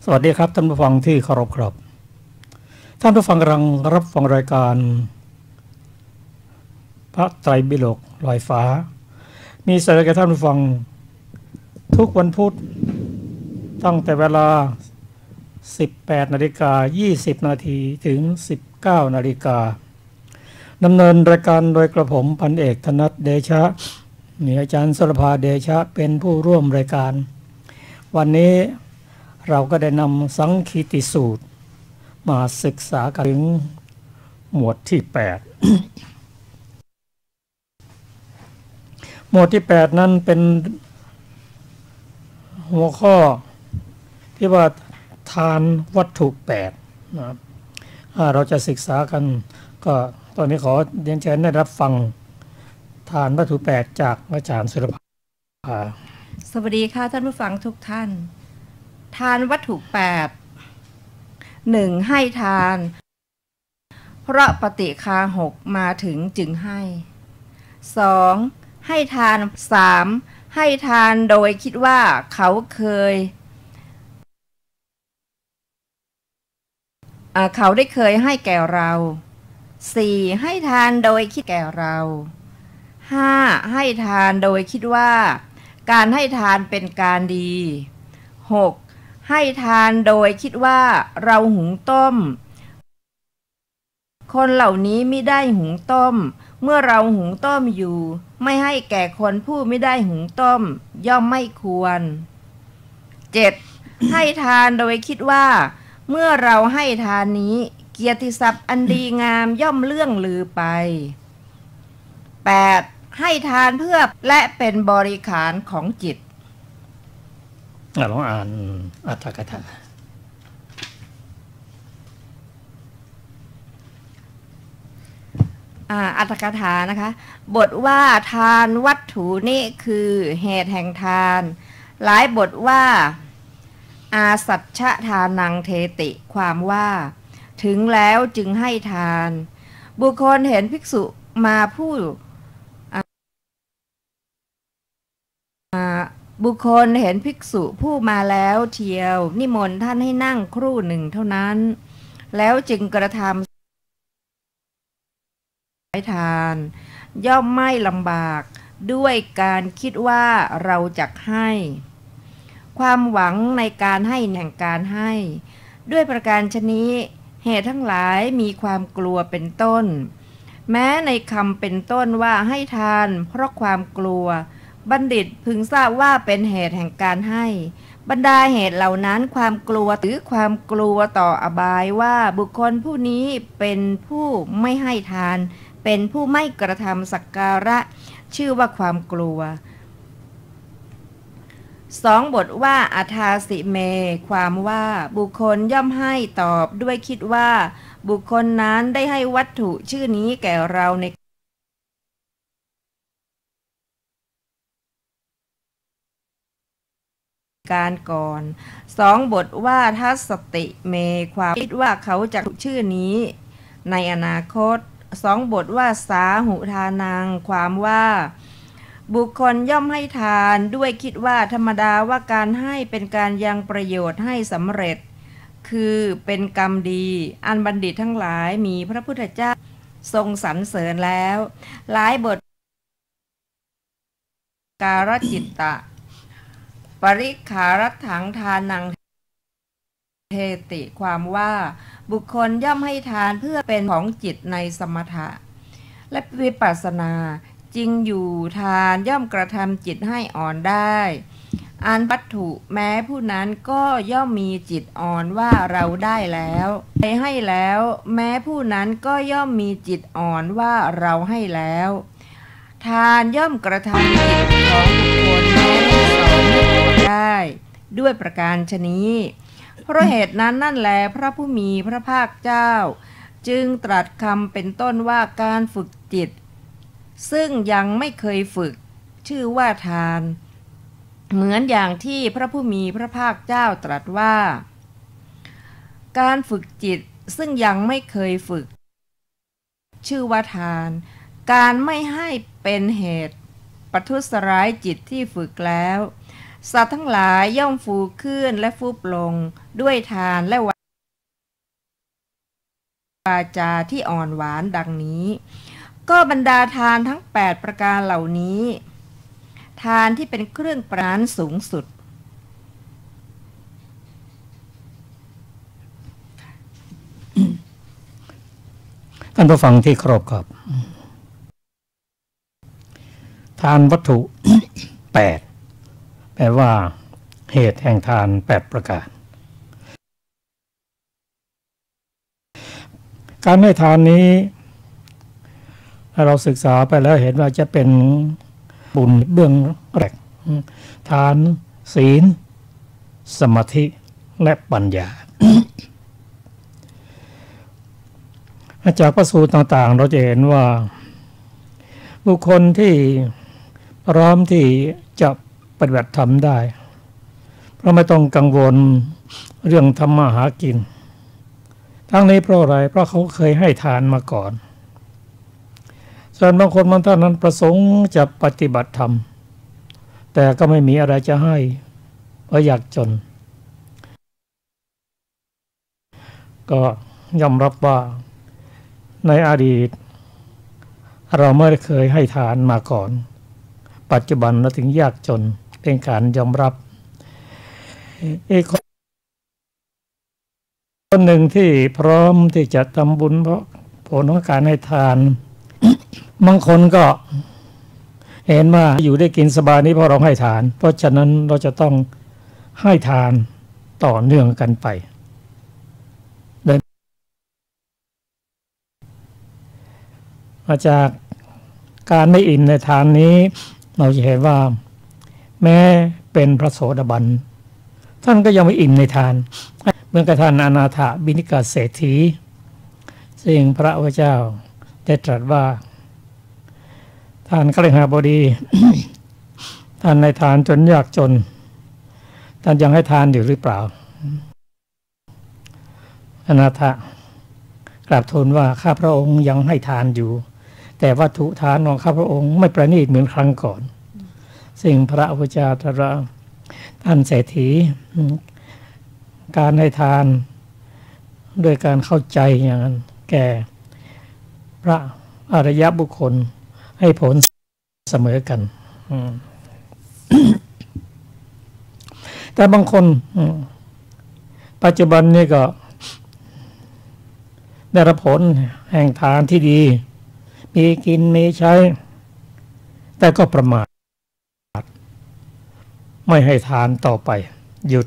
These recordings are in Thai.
สวัสดีครับท่านผู้ฟังที่เคารพครับท่านผู้ฟังกำลังรับฟังรายการพระไตรปิฎกลอยฟ้ามีสาระแก่ท่านผู้ฟังทุกวันพุธตั้งแต่เวลา 18:20 นาทีถึง 19 นาฬิกาดำเนินรายการโดยกระผมพันเอกธนัทเดชะมีอาจารย์สรภาเดชะเป็นผู้ร่วมรายการวันนี้เราก็ได้นำสังคีติสูตรมาศึกษากันถึงหมวดที่ 8 หมวดที่ 8 นั้นเป็นหัวข้อที่ว่าทานวัตถุ8นะครับเราจะศึกษากันก็ตอนนี้ขอเรียนเชิญได้รับฟังทานวัตถุ8จากอาจารย์สุรภาสวัสดีค่ะท่านผู้ฟังทุกท่านทานวัตถุ8 1. ให้ทานเพราะปฏิฆาหกมาถึงจึงให้ 2. ให้ทาน 3. ให้ทานโดยคิดว่าเขาได้เคยให้แก่เรา 4. ให้ทานโดยคิดแก่เรา 5. ให้ทานโดยคิดว่าการให้ทานเป็นการดี 6. ให้ทานโดยคิดว่าเราหุงต้มคนเหล่านี้ไม่ได้หุงต้มเมื่อเราหุงต้มอยู่ไม่ให้แก่คนผู้ไม่ได้หุงต้มย่อมไม่ควร 7. ให้ทานโดยคิดว่าเมื่อเราให้ทานนี้เกียรติศัพท์อันดีงามย่อมเลื่องลือไป 8. ให้ทานเพื่อและเป็นบริขารของจิตลองอ่านอัตถกถาอัตถกถานะคะบทว่าทานวัตถุนี่คือเหตุแห่งทานหลายบทว่าอาสัจฉทานังเทติความว่าถึงแล้วจึงให้ทานบุคคลเห็นภิกษุมาบุคคลเห็นภิกษุผู้มาแล้วเทียวนิมนต์ท่านให้นั่งครู่หนึ่งเท่านั้นแล้วจึงกระทำให้ทานย่อมไม่ลำบากด้วยการคิดว่าเราจักให้ความหวังในการให้แห่งการให้ด้วยประการชนี้เหตุทั้งหลายมีความกลัวเป็นต้นแม้ในคำเป็นต้นว่าให้ทานเพราะความกลัวบัณฑิตพึงทราบว่าเป็นเหตุแห่งการให้บรรดาเหตุเหล่านั้นความกลัวหรือความกลัวต่ออบายว่าบุคคลผู้นี้เป็นผู้ไม่ให้ทานเป็นผู้ไม่กระทำสักการะชื่อว่าความกลัว 2. บทว่าอัฏฐาสิเมความว่าบุคคลย่อมให้ตอบด้วยคิดว่าบุคคลนั้นได้ให้วัตถุชื่อนี้แก่เราในการก่อน 2. บทว่าทัสสติเมความคิดว่าเขาจะชื่อนี้ในอนาคต 2. บทว่าสาหุทานังความว่าบุคคลย่อมให้ทานด้วยคิดว่าธรรมดาว่าการให้เป็นการยังประโยชน์ให้สำเร็จคือเป็นกรรมดีอันบัณฑิตทั้งหลายมีพระพุทธเจ้าทรงสรรเสริญแล้วหลายบทการจิตตะปริขารถังทานังเทติความว่าบุคคลย่อมให้ทานเพื่อเป็นของจิตในสมถะและวิปัสสนาจริงอยู่ทานย่อมกระทำจิตให้อ่อนได้อันวัตถุแม้ผู้นั้นก็ย่อมมีจิตอ่อนว่าเราได้แล้วให้แล้วแม้ผู้นั้นก็ย่อมมีจิตอ่อนว่าเราให้แล้วทานย่อมกระทำจิตของบุคคลแม้ไม่สอนให้อ่อนได้ด้วยประการฉนี้เพราะเหตุนั้นนั่นแลพระผู้มีพระภาคเจ้าจึงตรัสคำเป็นต้นว่าการฝึกจิตซึ่งยังไม่เคยฝึกชื่อว่าทานเหมือนอย่างที่พระผู้มีพระภาคเจ้าตรัสว่าการฝึกจิตซึ่งยังไม่เคยฝึกชื่อว่าทานการไม่ให้เป็นเหตุประทุษร้ายจิตที่ฝึกแล้ว สัตว์ทั้งหลายย่อมฟูขึ้นและฟูบลงด้วยทานและวาจาที่อ่อนหวานดังนี้ก็บรรดาทานทั้ง8ประการเหล่านี้ทานที่เป็นเครื่องปรานสูงสุดท่านผู้ฟังที่เคารพครับทานวัตถุ 8 แปลว่าเหตุแห่งทาน8ประการการให้ทานนี้เราศึกษาไปแล้วเห็นว่าจะเป็นบุญเบื้องแรกทานศีลสมาธิและปัญญา จากพระสูตรต่างๆเราจะเห็นว่าบุคคลที่พร้อมที่จะปฏิบัติธรรมได้เพราะไม่ต้องกังวลเรื่องทำมาหากินทั้งนี้เพราะอะไรเพราะเขาเคยให้ทานมาก่อนส่วนบางคนบางท่านนั้นประสงค์จะปฏิบัติธรรมแต่ก็ไม่มีอะไรจะให้เพราะอยากจนก็ยอมรับว่าในอดีตเราไม่เคยให้ทานมาก่อนปัจจุบันเราถึงยากจนเป็นการยอมรับอีกคนหนึ่งที่พร้อมที่จะทำบุญเพราะผลของการให้ทานบางคนก็เห็นว่าอยู่ได้กินสบายนี้เพราะเราให้ทานเพราะฉะนั้นเราจะต้องให้ทานต่อเนื่องกันไปมาจากการไม่อิ่มในทานนี้เราจะเห็นว่าแม้เป็นพระโสดาบันท่านก็ยังไม่อิ่มในทานเหมือนกับท่านอนาถบิณฑิกเศรษฐีซึ่งพระพุทธเจ้าได้ตรัสว่าท่านคฤหบดี ท่านในทานจนยากจนท่านยังให้ทานอยู่หรือเปล่าอนาถกราบทูลว่าข้าพระองค์ยังให้ทานอยู่แต่วัตถุทานของข้าพระองค์ไม่ประณีตเหมือนครั้งก่อนสิ่งพระพุทธเจ้าตรัสท่านเศรษฐีการให้ทานด้วยการเข้าใจอย่างนั้นแก่พระอริยบุคคลให้ผลเสมอกันแต่บางคนปัจจุบันนี้ก็ได้รับผลแห่งทานที่ดีมีกินมีใช้แต่ก็ประมาทไม่ให้ทานต่อไปหยุด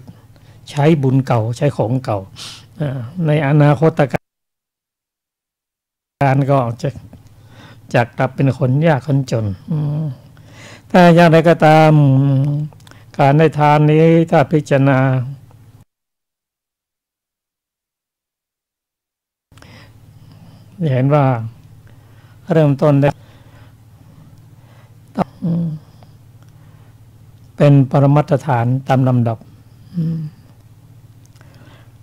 ใช้บุญเก่าใช้ของเก่าในอนาคตการก็จะกลับเป็นคนยากคนจนแต่อย่างไรก็ตามการให้ทานนี้ถ้าพิจารณาเห็นว่าเริ่มต้นได้เป็นปรมัตถฐานตามลำดับ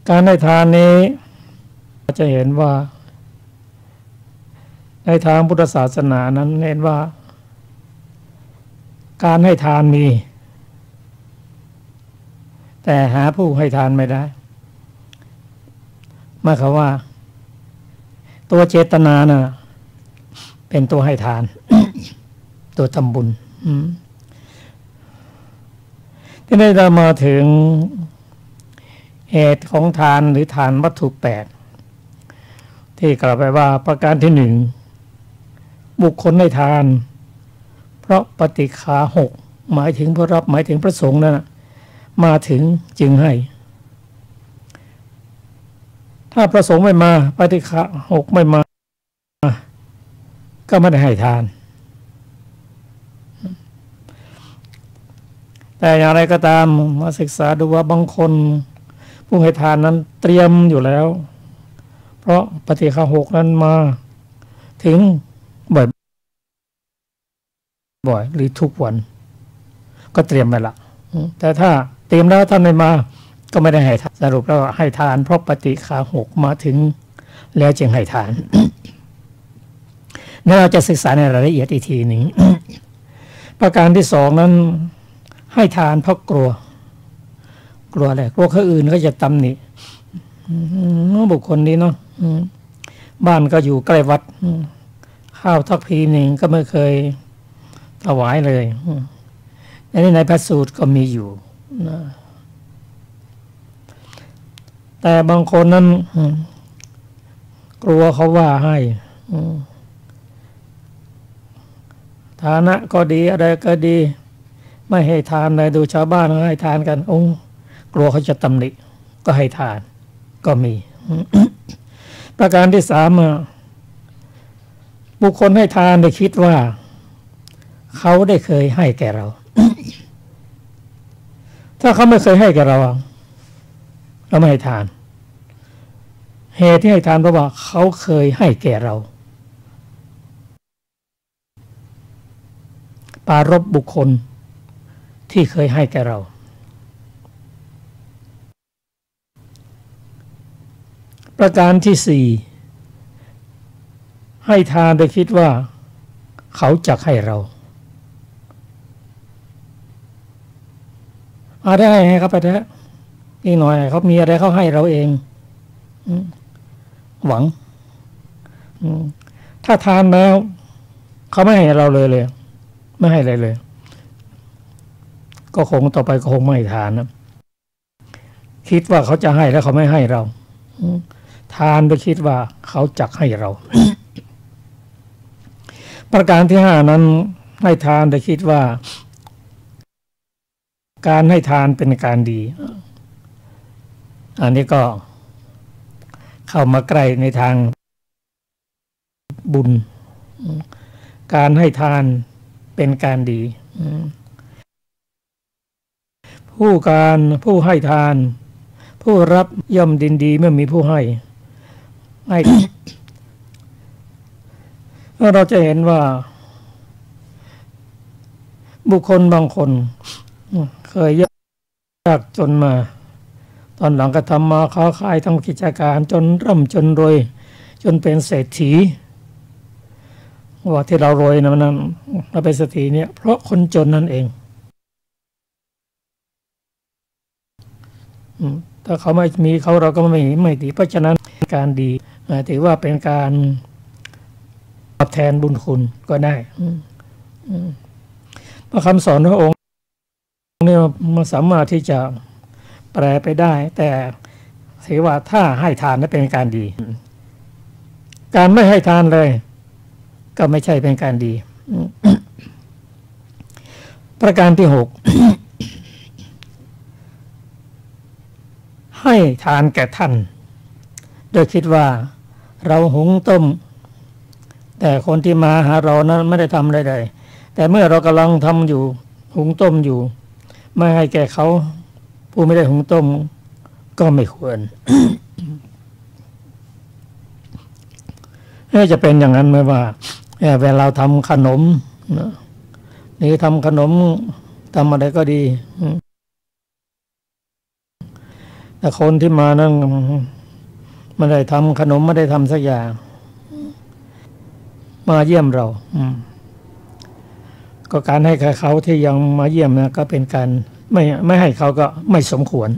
การให้ทานนี้จะเห็นว่าในทางพุทธศาสนานั้นเห็นว่าการให้ทานมีแต่หาผู้ให้ทานไม่ได้หมายความว่าตัวเจตนาน่ะเป็นตัวให้ทาน ตัวทำบุญที่ได้เรามาถึงเหตุของทานหรือทานวัตถุ8ที่กล่าวไปว่าประการที่1บุคคลให้ทานเพราะปฏิฆา6หมายถึงผู้รับหมายถึงพระสงฆ์นั่นมาถึงจึงให้ถ้าพระสงฆ์ไม่มาปฏิฆา6ไม่มาก็ไม่ได้ให้ทานแต่อย่างไรก็ตามมาศึกษาดูว่าบางคนผู้ให้ทานนั้นเตรียมอยู่แล้วเพราะปฏิฆา6นั้นมาถึงบ่อยหรือทุกวันก็เตรียมไปละแต่ถ้าเตรียมแล้วท่านไม่มาก็ไม่ได้ให้ทานสรุปแล้วให้ทานเพราะปฏิฆา6มาถึงแล้วจึงให้ทาน นี่เราจะศึกษาในรายละเอียดอีกทีหนึ่ง ประการที่2นั้น ให้ทานเพราะกลัวอะไรกลัวคนอื่นก็จะตำหนิบุคคลนี้เนาะบ้านก็อยู่ใกล้วัดข้าวทักพีหนึ่งก็ไม่เคยถวายเลยอันนี้ในพระสูตรก็มีอยู่นะแต่บางคนนั้นกลัวเขาว่าให้ฐานะก็ดีอะไรก็ดีไม่ให้ทานเลยดูชาวบ้านให้ทานกันกลัวเขาจะตำหนิก็ให้ทานก็มี ประการที่สามบุคคลให้ทานได้คิดว่าเขาได้เคยให้แก่เรา ถ้าเขาไม่เคยให้แก่เราไม่ให้ทานเหตุที่ให้ทานเพราะว่าเขาเคยให้แก่เราปรารภบุคคลที่เคยให้แก่เราประการที่สี่ให้ทานโดยคิดว่าเขาจะให้เราได้ให้เขาไปเถอะอีกหน่อยเขามีอะไรเขาให้เราเองหวังถ้าทานแล้วเขาไม่ให้เราเลยไม่ให้อะไรเลยก็คงต่อไปก็คงไม่ทานนะคิดว่าเขาจะให้แล้วเขาไม่ให้เราทานโดยคิดว่าเขาจะให้เรา ประการที่ห้านั้นให้ทานโดยคิดว่าการให้ทานเป็นการดีอันนี้ก็เข้ามาใกล้ในทางบุญการให้ทานเป็นการดีผู้ให้ทานผู้รับย่อมดินดีเมื่อมีผู้ให้ เราจะเห็นว่าบุคคลบางคนเคยยากจนมาตอนหลังก็ทำมาค้าขายทำกิจการจนร่ำจนรวยจนเป็นเศรษฐีว่าที่เรารวยนั้นเราเป็นเศรษฐีเนี่ยเพราะคนจนนั่นเองถ้าเขาไม่มีเขาเราก็ไม่ดีเพราะฉะนั้นการดีถือว่าเป็นการตอบแทนบุญคุณก็ได้เพราะคำสอนพระองค์เนี่ยมันสามารถที่จะแปลไปได้แต่ถือว่าถ้าให้ทานนั้นเป็นการดีการไม่ให้ทานเลยก็ไม่ใช่เป็นการดี ประการที่หก ให้ทานแก่ท่านโดยคิดว่าเราหุงต้มแต่คนที่มาหาเรานั้นไม่ได้ทำอะไรเลยแต่เมื่อเรากำลังทำอยู่หุงต้มอยู่ไม่ให้แก่เขาผู้ไม่ได้หุงต้มก็ไม่ควร จะเป็นอย่างนั้นไหมว่าเวลาทำขนมนี่ทำขนมทำอะไรก็ดีแต่คนที่มานั่งไม่ได้ทำขนมไม่ได้ทำสักอย่างมาเยี่ยมเราก็การให้เขาที่ยังมาเยี่ยมนะก็เป็นการไม่ให้เขาก็ไม่สมควร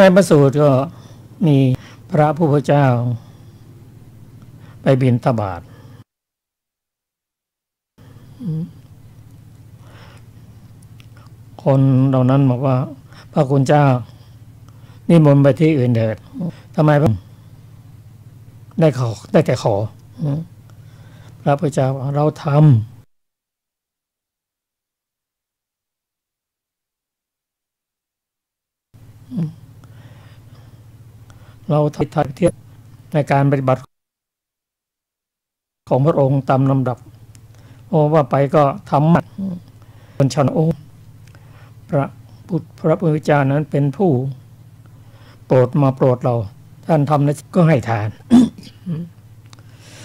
ในพระสูตรก็มีพระผู้เป็นเจ้าไปบิณฑบาตคนเหล่านั้นบอกว่าพระคุณเจ้านิมนต์ไปที่อื่นเถิดทำไมได้แต่ขอพระพุทธเจ้าเราทำเราทัดเทียบในการปฏิบัติของพระองค์ตามลำดับว่าไปก็ทำมันคนชนพระพุทธเจ้านั้นเป็นผู้โปรดเราท่านทำแล้วก็ให้ทาน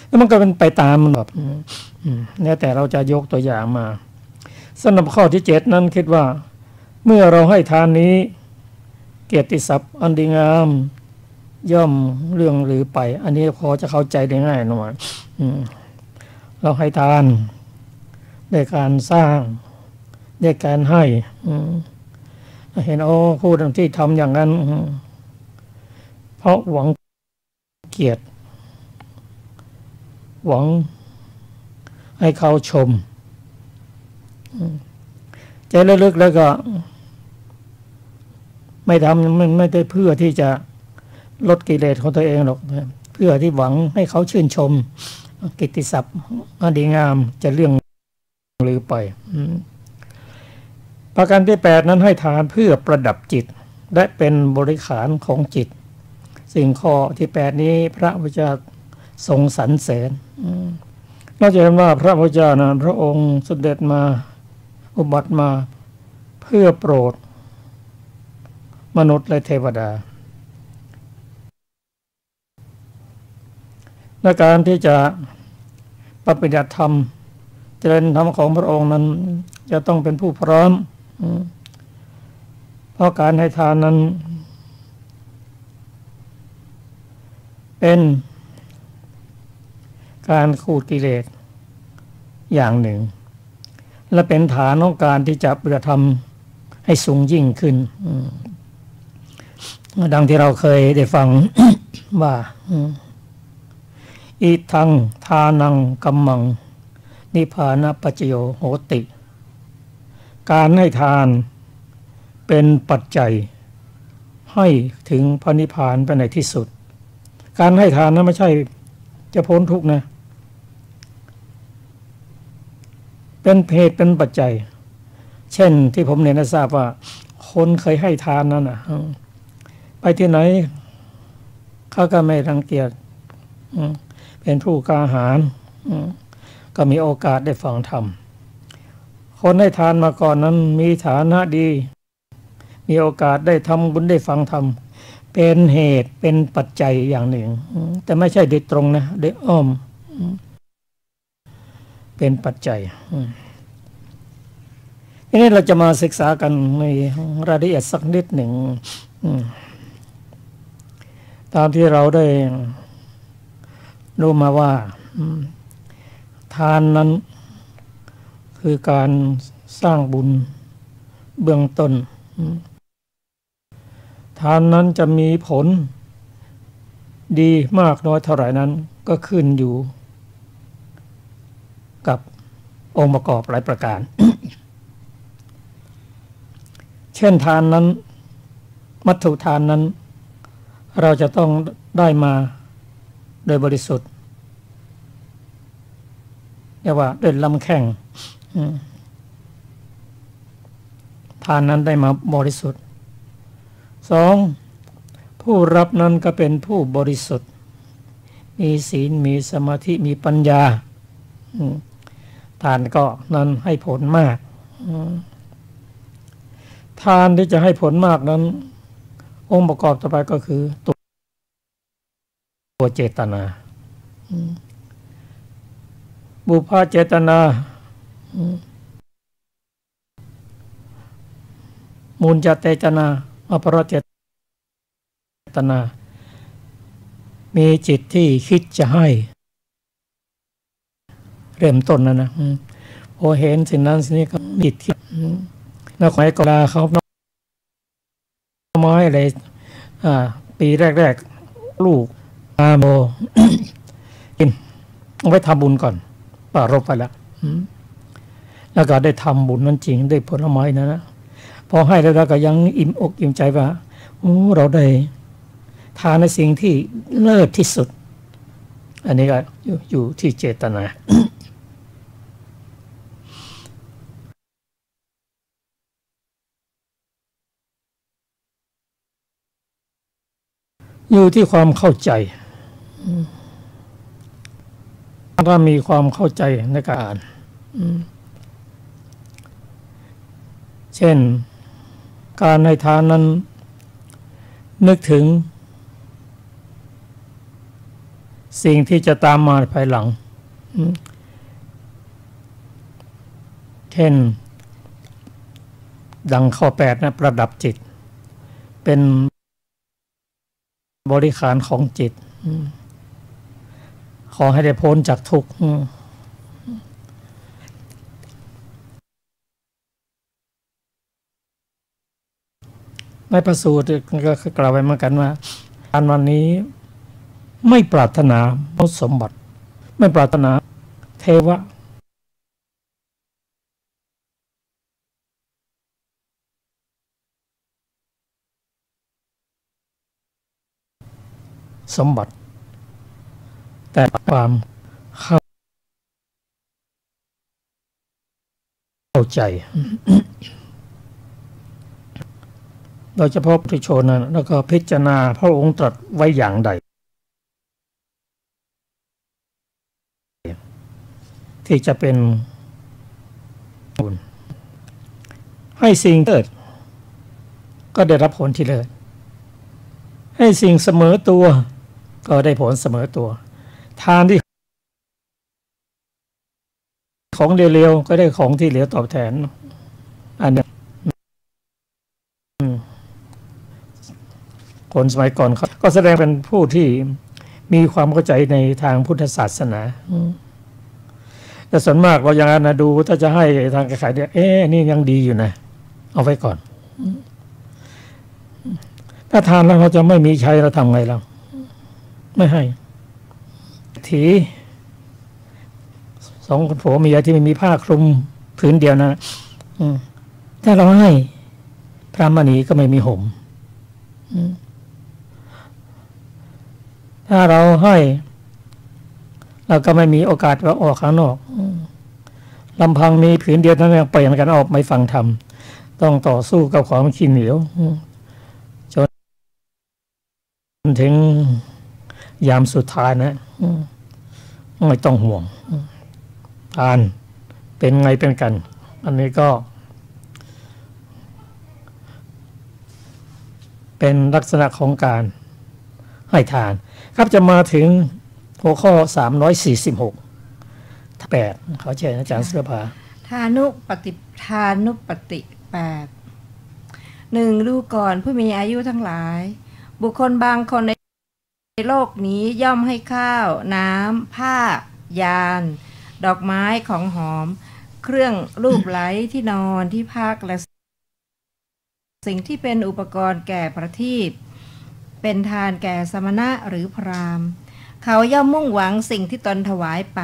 แล้วมันก็เป็นไปตามมันแบบเนี่ยแต่เราจะยกตัวอย่างมาสำหรับข้อที่7นั้นคิดว่าเมื่อเราให้ทานนี้เกียรติศัพท์อันดีงาม ย่อมเรื่องหรือไปอันนี้พอจะเข้าใจได้ง่ายหน่อยเราให้ทานด้วยการสร้างด้วยการให้เห็นผู้ที่ทำอย่างนั้นเพราะหวังเกียรติหวังให้เขาชมใจลึกๆแล้วก็ไม่ทำไม่ได้เพื่อที่จะลดกิเลสของตัวเองหรอกเพื่อที่หวังให้เขาชื่นชมกิตติศัพท์อันดีงามจะเรื่องลือไปประการที่8นั้นให้ทานเพื่อประดับจิตและเป็นบริขารของจิตสิ่งข้อที่8นี้พระพุทธเจ้าทรงสรรเสริญนอกจากนั้นว่าพระพุทธเจ้านะพระองค์เสด็จมาอุบัติมาเพื่อโปรดมนุษย์และเทวดาในการที่จะปฏิบัติธรรมเจริญธรรมของพระองค์นั้นจะต้องเป็นผู้พร้อมเพราะการให้ทานนั้นเป็นการขูดกิเลสอย่างหนึ่งและเป็นฐานของการที่จะปฏิบัติธรรมให้สูงยิ่งขึ้นดังที่เราเคยได้ฟัง ว่าอิทังทานังกัมมังนิพพานปัจจโยโหติการให้ทานเป็นปัจจัยให้ถึงพระนิพพานไปในที่สุดการให้ทานนั้นไม่ใช่จะพ้นทุกข์นะเป็นเหตุเป็นปัจจัยเช่นที่ผมเรียนให้ทราบว่าคนเคยให้ทานนั้นไปที่ไหนเขาก็ไม่รังเกียจเป็นผู้กล้าหาญก็มีโอกาสได้ฟังธรรมคนให้ทานมาก่อนนั้นมีฐานะดีมีโอกาสได้ทำบุญได้ฟังธรรมเป็นเหตุเป็นปัจจัยอย่างหนึ่งแต่ไม่ใช่โดยตรงนะโดยอ้อมเป็นปัจจัยทีนี้เราจะมาศึกษากันในรายละเอียดสักนิดหนึ่งตามที่เราได้รู้มาว่าทานนั้นคือการสร้างบุญเบื้องต้นทานนั้นจะมีผลดีมากน้อยเท่าไหร่นั้นก็ขึ้นอยู่กับองค์ประกอบหลายประการ เช่นทานนั้นมัตถุทานนั้นเราจะต้องได้มาโดยบริสุทธิ์เรียกว่าด้วยลำแข้งทานนั้นได้มาบริสุทธิ์2ผู้รับนั้นก็เป็นผู้บริสุทธิ์มีศีลมีสมาธิมีปัญญาทานก็นั้นให้ผลมากทานที่จะให้ผลมากนั้นองค์ประกอบต่อไปก็คือตัวเจตนาบุพเจตนามูลจเจตนาอปรเจตนามีจิตที่คิดจะให้เริ่มต้นนะพอเห็นสิ่งนั้นสิ่งนี้ก็จิตคิดแล้วขอให้กลาเขาไม้อะไรปีแรกลูกอาโม กินเอาไปทำบุญก่อนปรารภไปแล้วก็ได้ทำบุญนั้นจริงได้ผลไม้นะพอให้แล้วก็ยังอิ่มอกอิ่มใจว่าเราได้ทานในสิ่งที่เลิศที่สุดอันนี้ก็อยู่ที่เจตนา อยู่ที่ความเข้าใจถ้ามีความเข้าใจในการเช่นการให้ทานนั้นนึกถึงสิ่งที่จะตามมาภายหลังเช่นดังข้อ8นะประดับจิตเป็น บริขารของจิตขอให้ได้พ้นจากทุกข์ในพระสูตรก็กล่าวไว้เหมือนกันว่าการวันนี้ไม่ปรารถนาสมบัติไม่ปรารถนาเทวะสมบัติแต่ความเข้าใจโดยเฉพาะปุถุชนนั้นแล้วก็พิจารณาพระองค์ตรัสไว้อย่างใดที่จะเป็นบุญให้สิ่งเกิดก็ได้รับผลที่เลิศให้สิ่งเสมอตัวก็ได้ผลเสมอตัวทานที่ของเร็วๆก็ได้ของที่เหลือตอบแทนอันนี้คนสมัยก่อนเขาก็แสดงเป็นผู้ที่มีความเข้าใจในทางพุทธศาสนาแต่ส่วนมากเราอย่างนั้นนะดูถ้าจะให้ทางขายเนี่ยนี่ยังดีอยู่นะเอาไว้ก่อนถ้าทานแล้วเขาจะไม่มีใช้เราทำไงเราไม่ให้ทีสองคนผัวเมียที่ไม่มีผ้าคลุมผืนเดียวนะถ้าเราให้พระมณีก็ไม่มีห่มถ้าเราให้เราก็ไม่มีโอกาสว่าออกข้างนอกลำพังมีผืนเดียวนั้นยังเปลี่ยนกันออกไม่ฟังธรรมต้องต่อสู้กับความขี้เหนียวจนถึงยามสุดท้ายนะไม่ต้องห่วงทานเป็นไงเป็นกันอันนี้ก็เป็นลักษณะของการให้ทานครับจะมาถึงหัวข้อ346 8เขาเชิญอาจารย์สุรภาทานุปฏิ8 1ดูก่อนผู้มีอายุทั้งหลายบุคคลบางคนในโลกนี้ย่อมให้ข้าวน้ำผ้ายานดอกไม้ของหอมเครื่องลูบไล้ที่นอนที่พักและสิ่งที่เป็นอุปกรณ์แก่ประทีปเป็นทานแก่สมณะหรือพราหมณ์เขาย่อมมุ่งหวังสิ่งที่ตนถวายไป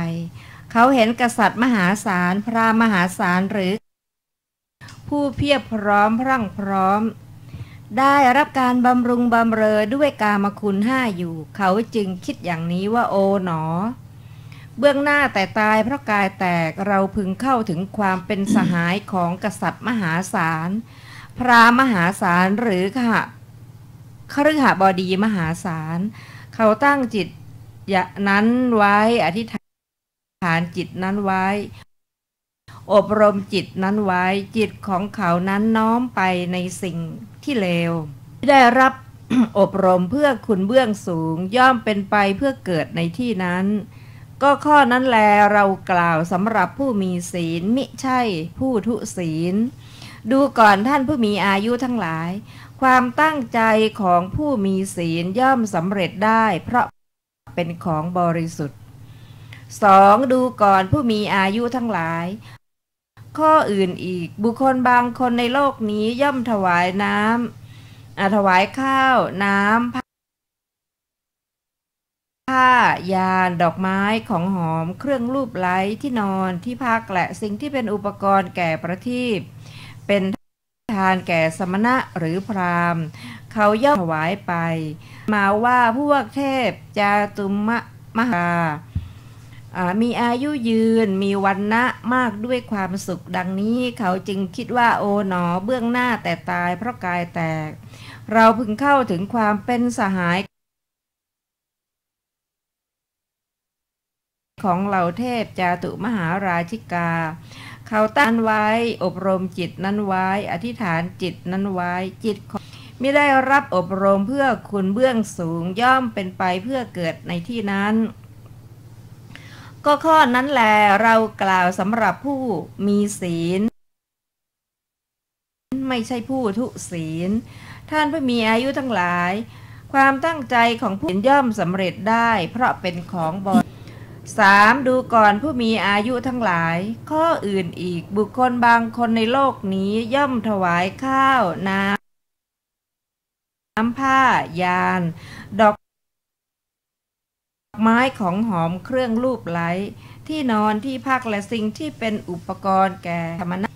เขาเห็นกษัตริย์มหาศาลพราหมณ์มหาศาลหรือผู้เพียบพร้อมพรั่งพร้อมได้รับการบำรุงบำเรอด้วยกามคุณ5อยู่เขาจึงคิดอย่างนี้ว่าโอ๋หนอเบื้องหน้าแต่ตายเพราะกายแตกเราพึงเข้าถึงความเป็นสหายของกษัตริย์มหาศาลพราหมณ์มหาศาลหรือคฤหบดีมหาศาลเขาตั้งจิตนั้นไว้อธิษฐานจิตนั้นไว้อบรมจิตนั้นไว้จิตของเขานั้นน้อมไปในสิ่งที่เลวได้รับ อบรมเพื่อคุณเบื้องสูงย่อมเป็นไปเพื่อเกิดในที่นั้นก็ข้อนั้นแลเรากล่าวสำหรับผู้มีศีลมิใช่ผู้ทุศีลดูก่อนท่านผู้มีอายุทั้งหลายความตั้งใจของผู้มีศีลย่อมสำเร็จได้เพราะเป็นของบริสุทธิ์ 2. ดูก่อนผู้มีอายุทั้งหลายข้ออื่นอีกบุคคลบางคนในโลกนี้ย่อมถวายข้าวน้ำผ้ายานดอกไม้ของหอมเครื่องลูบไล้ที่นอนที่พักและสิ่งที่เป็นอุปกรณ์แก่ประทีปเป็นทานแก่สมณะหรือพราหมณ์เขาย่อมถวายไปมาว่าพวกเทพจาตุมหามีอายุยืนมีวรรณะมากด้วยความสุขดังนี้เขาจึงคิดว่าโอ๋หนอเบื้องหน้าแต่ตายเพราะกายแตกเราพึงเข้าถึงความเป็นสหายของเหล่าเทพจาตุมหาราชิกาเขาตั้งไว้อบรมจิตนั้นไว้อธิษฐานจิตนั้นไว้จิตของไม่ได้รับอบรมเพื่อคุณเบื้องสูงย่อมเป็นไปเพื่อเกิดในที่นั้นก็ข้อนั้นแลเรากล่าวสำหรับผู้มีศีลไม่ใช่ผู้ทุศีลท่านผู้มีอายุทั้งหลาย ความตั้งใจของผู้ย่อมสำเร็จได้เพราะเป็นของบริสุทธิ์ 3. ดูก่อนผู้มีอายุทั้งหลายข้ออื่นอีกบุคคลบางคนในโลกนี้ย่อมถวายข้าวน้ำผ้ายานดอกไม้ของหอมเครื่องลูบไล้ที่นอนที่พักและสิ่งที่เป็นอุปกรณ์แก่ธรรมนัส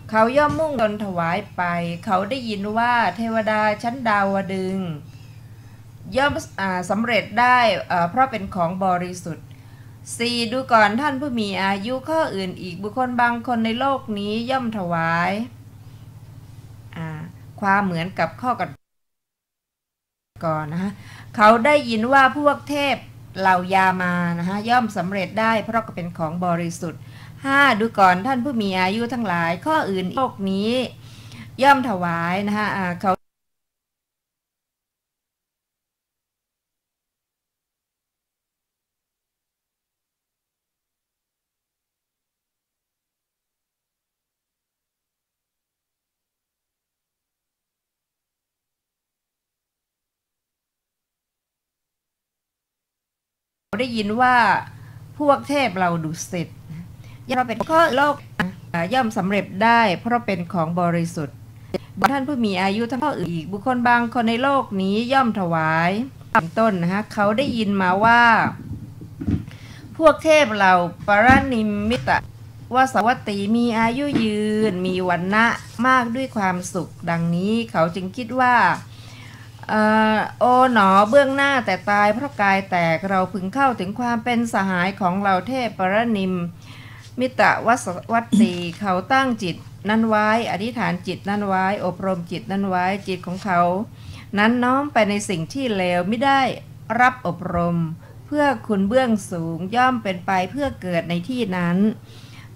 เขาย่อมมุ่งตนถวายไปเขาได้ยินว่าเทวดาชั้นดาวดึงส์ย่อมสำเร็จได้เพราะเป็นของบริสุทธิ์ 4. ดูก่อนท่านผู้มีอายุข้ออื่นอีกบุคคลบางคนในโลกนี้ย่อมถวายความเหมือนกับข้อก่อนนะคะเขาได้ยินว่าพวกเทพเหล่ายามานะคะย่อมสำเร็จได้เพราะเป็นของบริสุทธิ์ 5. ดูก่อนท่านผู้มีอายุทั้งหลายข้ออื่นโลกนี้ย่อมถวายนะคะเขาได้ยินว่าพวกเทพเราดุสิตย่อมเป็นข้อโลกย่อมสำเร็จได้เพราะเป็นของบริสุทธิ์ท่านผู้มีอายุทั้งข้ออื่นอีกบุคคลบางคนในโลกนี้ย่อมถวายเป็นต้นนะคะเขาได้ยินมาว่าพวกเทพเราปรนิมมิตะวสวัตตีมีอายุยืนมีวรรณะมากด้วยความสุขดังนี้เขาจึงคิดว่าโอ๋หนอเบื้องหน้าแต่ตายเพราะกายแตกเราพึงเข้าถึงความเป็นสหายของเราเทพปรนิมมิตะวสวัตตีเขาตั้งจิตนั้นไว้อธิษฐานจิตนั้นไว้อบรมจิตนั้นไว้จิตของเขานั้นน้อมไปในสิ่งที่เลวไม่ได้รับอบรมเพื่อคุณเบื้องสูงย่อมเป็นไปเพื่อเกิดในที่นั้น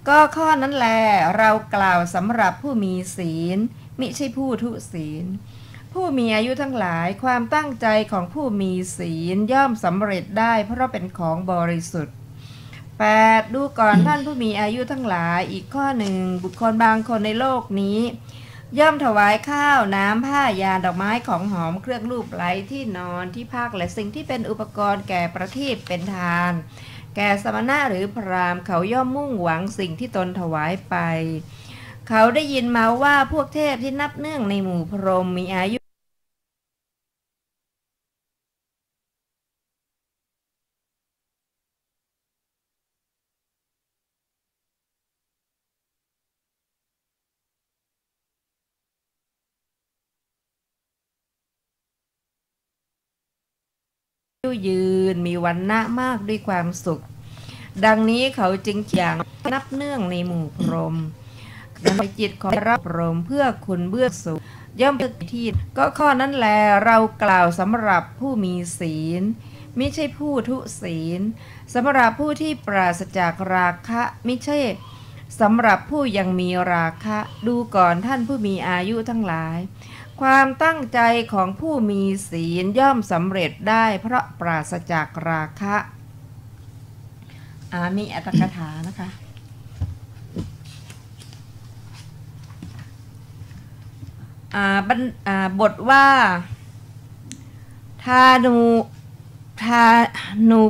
ก็ข้อนั้นแลเรากล่าวสำหรับผู้มีศีลมิใช่ผู้ทุศีลผู้มีอายุทั้งหลายความตั้งใจของผู้มีศีลย่อมสำเร็จได้เพราะเป็นของบริสุทธิ์ 8. ดูก่อนท่านผู้มีอายุทั้งหลายอีกข้อหนึ่งบุคคลบางคนในโลกนี้ย่อมถวายข้าวน้ำผ้ายาดอกไม้ของหอมเครื่องลูบไล้ที่นอนที่พักและสิ่งที่เป็นอุปกรณ์แก่ประทีปเป็นทานแก่สมณะหรือพราหมณ์เขาย่อมมุ่งหวังสิ่งที่ตนถวายไปเขาได้ยินมาว่าพวกเทพที่นับเนื่องในหมู่พรหมมีอายุยืนมีวรรณะมากด้วยความสุขดังนี้เขาจึงอย่างนับเนื่องในหมู่พรหมในจิตของรับพรหมเพื่อคุณเบื้องสูงย่อมเป็นที่ก็ข้อนั้นแลเรากล่าวสำหรับผู้มีศีลไม่ใช่ผู้ทุศีลสำหรับผู้ที่ปราศจากราคะไม่ใช่สำหรับผู้ยังมีราคะดูก่อนท่านผู้มีอายุทั้งหลายความตั้งใจของผู้มีศีลย่อมสำเร็จได้เพราะปราศจากราคะมีอัตถกถานะคะบทว่าทานู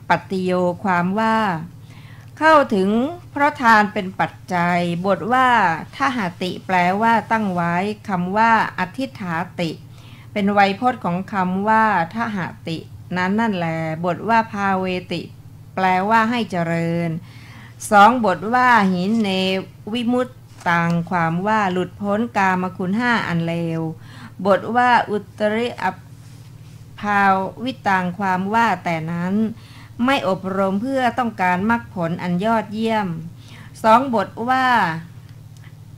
ปฏิโยความว่าเข้าถึงเพราะทานเป็นปัจจัยบทว่าทหติแปลว่าตั้งไว้คำว่าอธิษฐาติเป็นไวยพจน์ของคำว่าทหตินั้นนั่นแหละบทว่าภาเวติแปลว่าให้เจริญ2บทว่าหินเนวิมุตตังความว่าหลุดพ้นกามคุณ5อันเลวบทว่าอุตริอภาวิตังความว่าแต่นั้นไม่อบรมเพื่อต้องการมรรคผลอันยอดเยี่ยม2บทว่า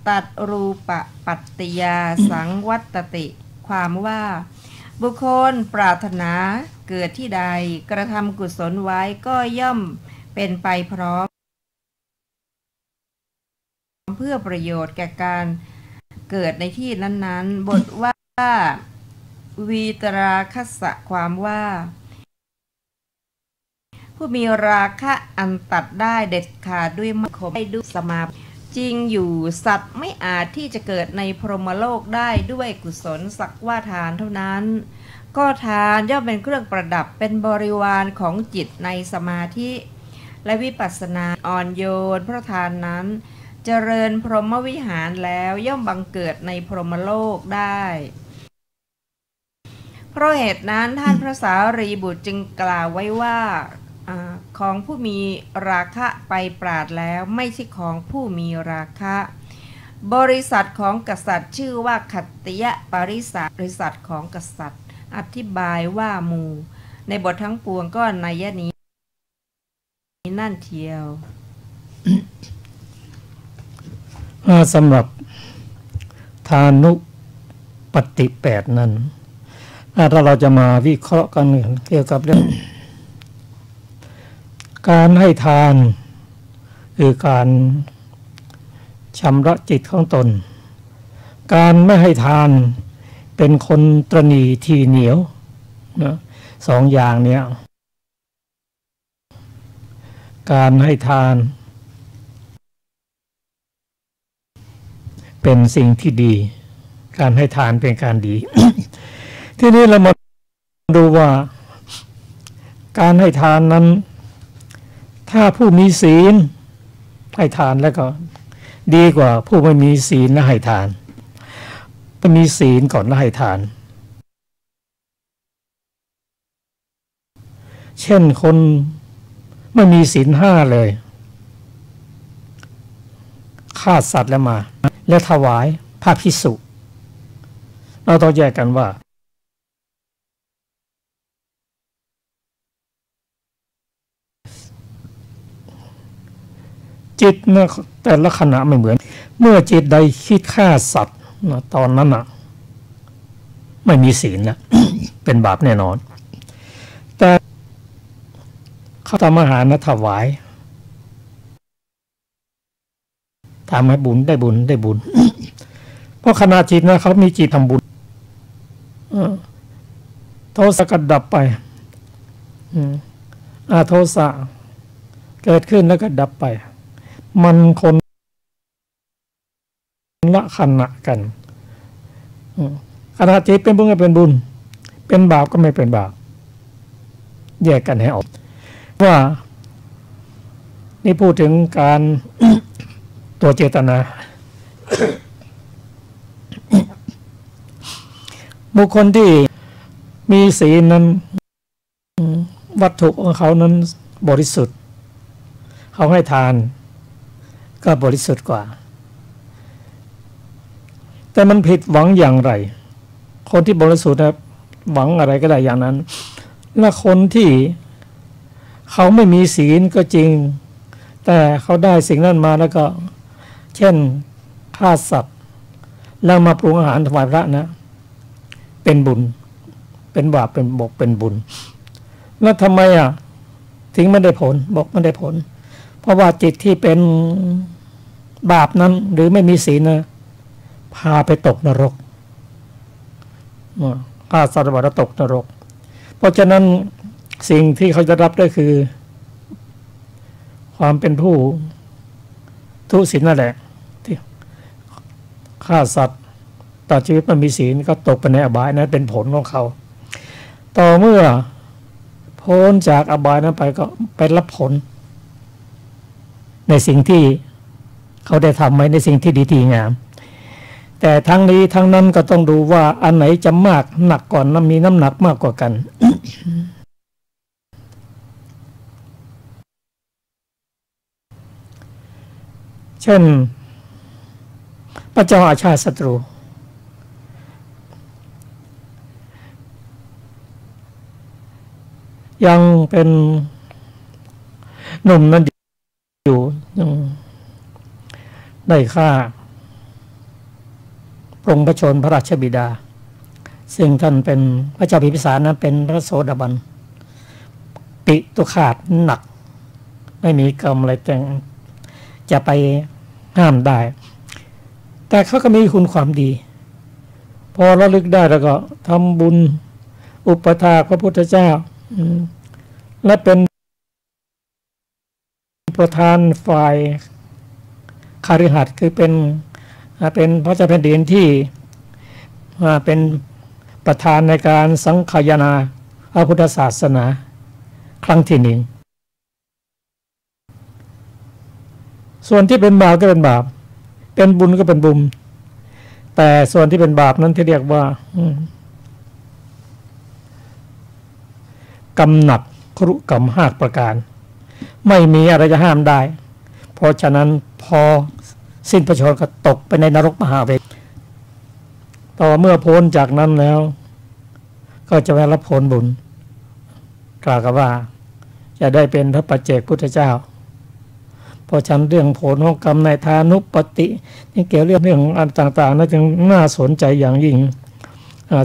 ตัดรูปปัตติยาสังวัตติความว่าบุคคลปรารถนาเกิดที่ใดกระทำกุศลไว้ก็ย่อมเป็นไปพร้อมเพื่อประโยชน์แก่การเกิดในที่นั้นๆบทว่าวีตราคัสสะความว่าผู้มีราคะอันตัดได้เด็ดขาดด้วยมรรคได้ด้วยสมาธิจริงอยู่สัตว์ไม่อาจที่จะเกิดในพรหมโลกได้ด้วยกุศลสักว่าทานเท่านั้น ก็ทานย่อมเป็นเครื่องประดับเป็นบริวารของจิตในสมาธิและวิปัสสนาอ่อนโยนเพราะทานนั้นเจริญพรหมวิหารแล้วย่อมบังเกิดในพรหมโลกได้เพราะเหตุนั้นท่านพระสารีบุตรจึงกล่าวไว้ว่าของผู้มีราคะไปปราดแล้วไม่ใช่ของผู้มีราคะบริษัทของกษัตริย์ชื่อว่าขัตติยปริษัทบริษัทของกษัตริย์อธิบายว่าหมู่ในบททั้งปวงก็นัยนี้นั่นเทียวสำหรับทานุปฏิ8นั้นถ้าเราจะมาวิเคราะห์กันเกี่ยวกับเรื่องการให้ทานคือการชำระจิตของตนการไม่ให้ทานเป็นคนตระหนี่ทีเหนียวนะสองอย่างเนี้ยการให้ทานเป็นสิ่งที่ดีการให้ทานเป็นการดี ทีนี้เรามาดูว่าการให้ทานนั้นถ้าผู้มีศีลให้ทานแล้วก็ดีกว่าผู้ไม่มีศีลและให้ทานต้องมีศีลก่อนแล้วให้ทานเช่นคนไม่มีศีล5เลยฆ่าสัตว์แล้วมาแล้วถวายพระภิกษุเราต้องแยกกันว่าจิตนะแต่ละขณะไม่เหมือนเมื่อจิตใดคิดฆ่าสัตว์นะตอนนั้นไม่มีศีลแล้ว เป็นบาปแน่นอนแต่เขาทำอาหารนะถวายทำให้บุญได้บุญได้บุญ เพราะขณะจิตนะเขามีจิตทำบุญโทสะก็ดับไปโทสะเกิดขึ้นแล้วก็ดับไปมันคนละขณะกันขณะจิตเป็นบุญก็เป็นบุญเป็นบาปก็ไม่เป็นบาปแยกกันให้ออกว่านี่พูดถึงการ ตัวเจตนา บุคคลที่มีศีลนั้นวัตถุของเขานั้นบริสุทธิ์เขาให้ทานก็บริสุทธิ์กว่าแต่มันผิดหวังอย่างไรคนที่บริสุทธิ์นะหวังอะไรก็ได้อย่างนั้นและคนที่เขาไม่มีศีลก็จริงแต่เขาได้สิ่งนั้นมาแล้วก็เช่นฆ่าสัตว์แล้วมาปรุงอาหารถวายพระนะเป็นบุญเป็นบาปเป็นบกเป็นบุญแล้วทำไมถึงไม่ได้ผลบอกไม่ได้ผลเพราะว่าจิตที่เป็นบาปนั้นหรือไม่มีศีลนะพาไปตกนรกฆ่าสัตว์แล้วตกนรกเพราะฉะนั้นสิ่งที่เขาจะรับได้คือความเป็นผู้ทุศีลนั่นแหละที่ฆ่าสัตว์ต่อชีวิตมันมีศีลก็ตกไปในอบายนั้นเป็นผลของเขาต่อเมื่อพ้นจากอบายนั้นไปก็ไปรับผลในสิ่งที่เขาได้ทำไว้ในสิ่งที่ดีที่งามแต่ทั้งนี้ทั้งนั้นก็ต้องดูว่าอันไหนจะมากหนักก่อนมีน้ำหนักมากกว่ากัน เช่นพระเจ้าอาชาติศัตรูยังเป็นหนุ่มนั้นอยู่ยังได้ฆ่าพระองค์พระชนพระราชบิดาซึ่งท่านเป็นพระเจ้าพิมพิสารนั้นเป็นพระโสดาบันปิตุขาดหนักไม่มีกรรมอะไรแต่จะไปห้ามได้แต่เขาก็มีคุณความดีพอระลึกได้แล้วก็ทำบุญอุปถากพระพุทธเจ้าและเป็นประธานฝ่ายคฤหัสถ์คือเป็นพระเจ้าแผ่นดินที่เป็น ประธานในการสังฆายนาพระพุทธศาสนาครั้งที่หนึ่งส่วนที่เป็นบาปก็เป็นบาปเป็นบุญก็เป็นบุญแต่ส่วนที่เป็นบาปนั้นที่เรียกว่ากรรมหนักครุกรรม5 ประการไม่มีอะไรจะห้ามได้เพราะฉะนั้นพอสิ้นพระชนม์ก็ตกไปในนรกมหาเวทต่อเมื่อพ้นจากนั้นแล้วก็จะได้รับผลบุญกล่าวกันว่าจะได้เป็นพระปัจเจกพุทธเจ้าเพราะฉะนั้นเรื่องผลของกรรมในทานุปตินี่เกี่ยวเรื่องอันต่างๆนั้นจึงน่าสนใจอย่างยิ่ง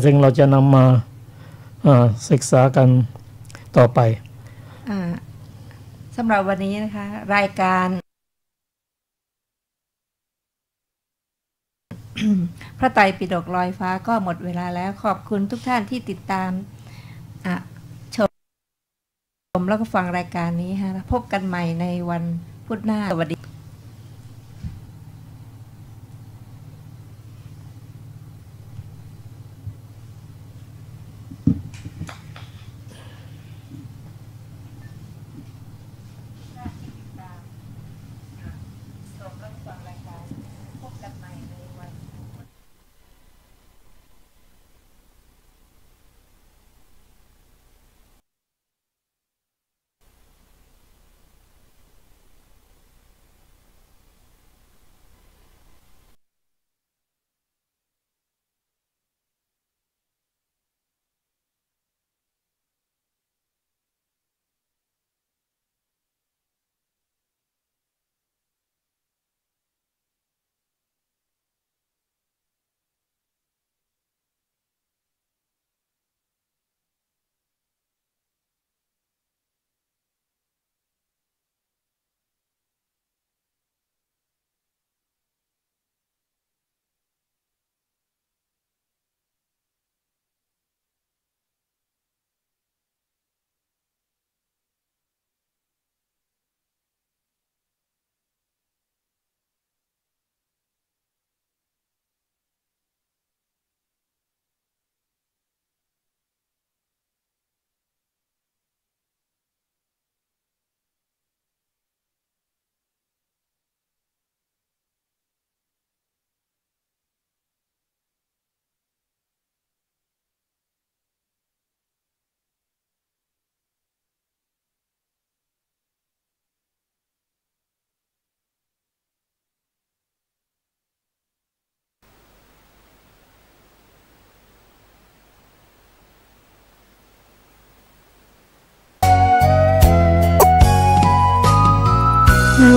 ซึ่งเราจะนำมาศึกษากันต่อไปสำหรับวันนี้นะคะรายการพระไตรปิฎกลอยฟ้าก็หมดเวลาแล้วขอบคุณทุกท่านที่ติดตามชมแล้วก็ฟังรายการนี้ฮะพบกันใหม่ในวันพุธหน้าสวัสดี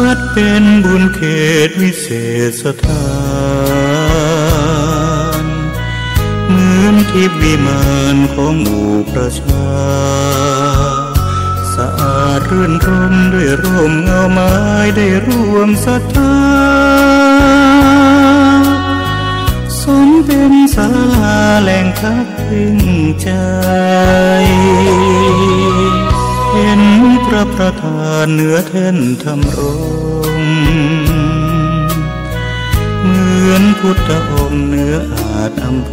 วัดเป็นบุญเขตวิเศษสถานเหมือนทิพย์วิมานของหมู่ประชาสะอาดรื่นรมด้วยร่มเงาไม้ได้ร่วมศรัทธาสมเป็นศาลาแหล่งพักพิงใจเห็นพระประธานเหนือแท่นธรรมรงเหมือนพุทธองค์เหนืออาจอำไพ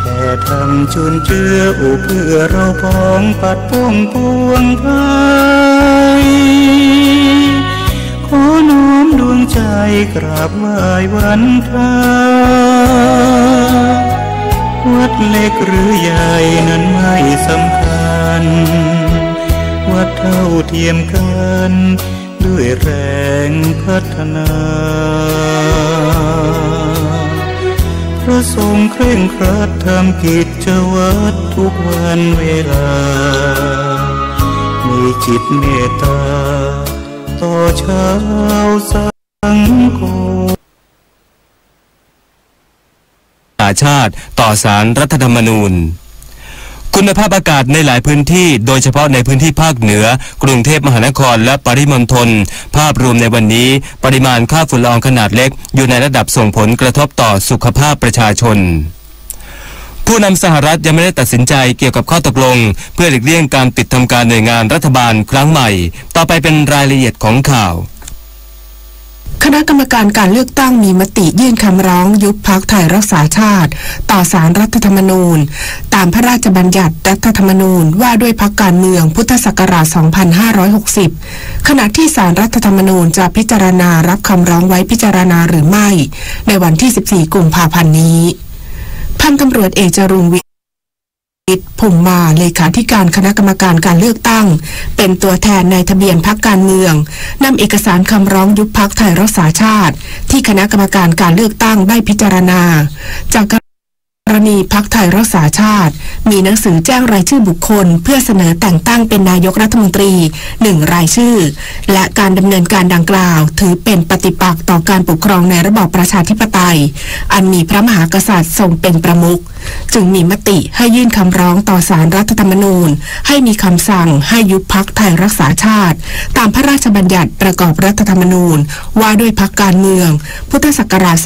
แต่ทำจุนเจืออุเพื่อเราพ้องปัดป้องปวงภัยขอน้อมดวงใจกราบไหว้วันทาวัดเล็กหรือใหญ่นั้นไม่สำคัญวัดเท่าเทียมกันด้วยแรงพัฒนาพระทรงเคร่งครัดทำกิจวัตรทุกวันเวลามีจิตเมตตาต่อชาวสังคมชาติต่อศาลรัฐธรรมนูญคุณภาพอากาศในหลายพื้นที่โดยเฉพาะในพื้นที่ภาคเหนือกรุงเทพมหานครและปริมณฑลภาพรวมในวันนี้ปริมาณค่าฝุ่นละอองขนาดเล็กอยู่ในระดับส่งผลกระทบต่อสุขภาพประชาชนผู้นำสหรัฐยังไม่ได้ตัดสินใจเกี่ยวกับข้อตกลงเพื่อหลีกเลี่ยงการปิดทำการหน่วยงานรัฐบาลครั้งใหม่ต่อไปเป็นรายละเอียดของข่าว คณะกรรมการการเลือกตั้งมีมติยื่นคำร้องยุบพรรคไทยรักษาชาติต่อศาลรัฐธรรมนูญตามพระราชบัญญัติรัฐธรรมนูญว่าด้วยพรรคการเมืองพุทธศักราช 2560 ขณะที่ศาลรัฐธรรมนูญจะพิจารณารับคำร้องไว้พิจารณาหรือไม่ในวันที่ 14 กุมภาพันธ์นี้พันตำรวจเอกจรุงวิทย์พงษ์มาเลขาธิการคณะกรรมการการเลือกตั้งเป็นตัวแทนในทะเบียนพรรคการเมืองนำเอกสารคำร้องยุบพรรคไทยรักษาชาติที่คณะกรรมการการเลือกตั้งได้พิจารณาจากกรณีพรรคไทยรักษาชาติมีหนังสือแจ้งรายชื่อบุคคลเพื่อเสนอแต่งตั้งเป็นนายกรัฐมนตรี1รายชื่อและการดำเนินการดังกล่าวถือเป็นปฏิปักษ์ต่อการปกครองในระบอบประชาธิปไตยอันมีพระมหากษัตริย์ทรงเป็นประมุขจึงมีมติให้ยื่นคำร้องต่อศาลรัฐธรรมนูญให้มีคำสั่งให้ยุบพรรคไทยรักษาชาติตามพระราชบัญญัติประกอบรัฐธรรมนูญว่าด้วยพรรคการเมืองพุทธศักราช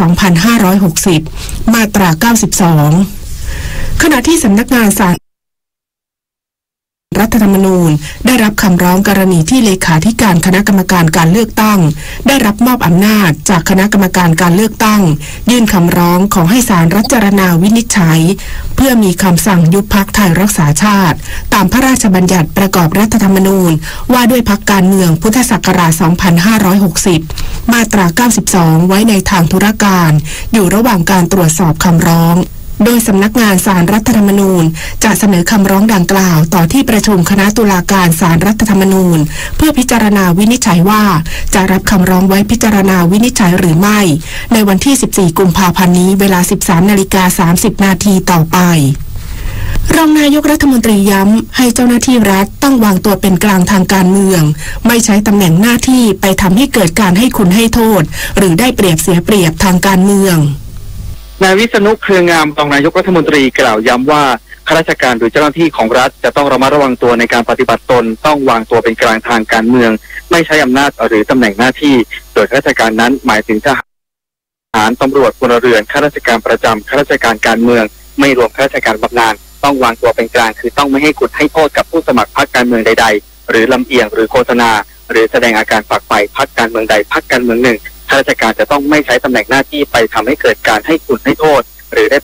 2560 มาตรา 92ขณะที่สำนักงานศาลรัฐธรรมนูญได้รับคำร้องกรณีที่เลขาธิการคณะกรรมการการเลือกตั้งได้รับมอบอำนาจจากคณะกรรมการการเลือกตั้งยื่นคำร้องขอให้ศาลพิจารณาวินิจฉัยเพื่อมีคำสั่งยุบพรรคไทยรักษาชาติตามพระราชบัญญัติประกอบรัฐธรรมนูญว่าด้วยพรรคการเมืองพุทธศักราช 2560 มาตรา 92 ไว้ในทางธุรการอยู่ระหว่างการตรวจสอบคำร้องโดยสำนักงานศาลรัฐธรรมนูญจะเสนอคำร้องดังกล่าวต่อที่ประชุมคณะตุลาการศาลรัฐธรรมนูญเพื่อพิจารณาวินิจฉัยว่าจะรับคำร้องไว้พิจารณาวินิจฉัยหรือไม่ในวันที่ 14 กุมภาพันธ์นี้เวลา 13:30 นาทีต่อไปรองนายกรัฐมนตรีย้ำให้เจ้าหน้าที่รัฐต้องวางตัวเป็นกลางทางการเมืองไม่ใช้ตำแหน่งหน้าที่ไปทำให้เกิดการให้คุณให้โทษหรือได้เปรียบเสียเปรียบทางการเมืองนายวิษณุ เครืองามรองนายกรัฐมนตรีกล่าวย้ำว่าข้าราชการหรือเจ้าหน้าที่ของรัฐจะต้องระมัดระวังตัวในการปฏิบัติตนต้องวางตัวเป็นกลางทางการเมืองไม่ใช้อำนาจหรือตำแหน่งหน้าที่โดยข้าราชการนั้นหมายถึงทหารตำรวจพลเรือนข้าราชการประจำข้าราชการการเมืองไม่รวมข้าราชการบำนาญต้องวางตัวเป็นกลางคือต้องไม่ให้คุณให้โทษกับผู้สมัครพรรคการเมืองใดๆหรือลำเอียงหรือโฆษณาหรือแสดงอาการฝักใฝ่พรรคการเมืองใดพรรคการเมืองหนึ่งข้าราชการจะต้องไม่ใช้ตำแหน่งหน้าที่ไปทำให้เกิดการให้คุณให้โทษหรือได้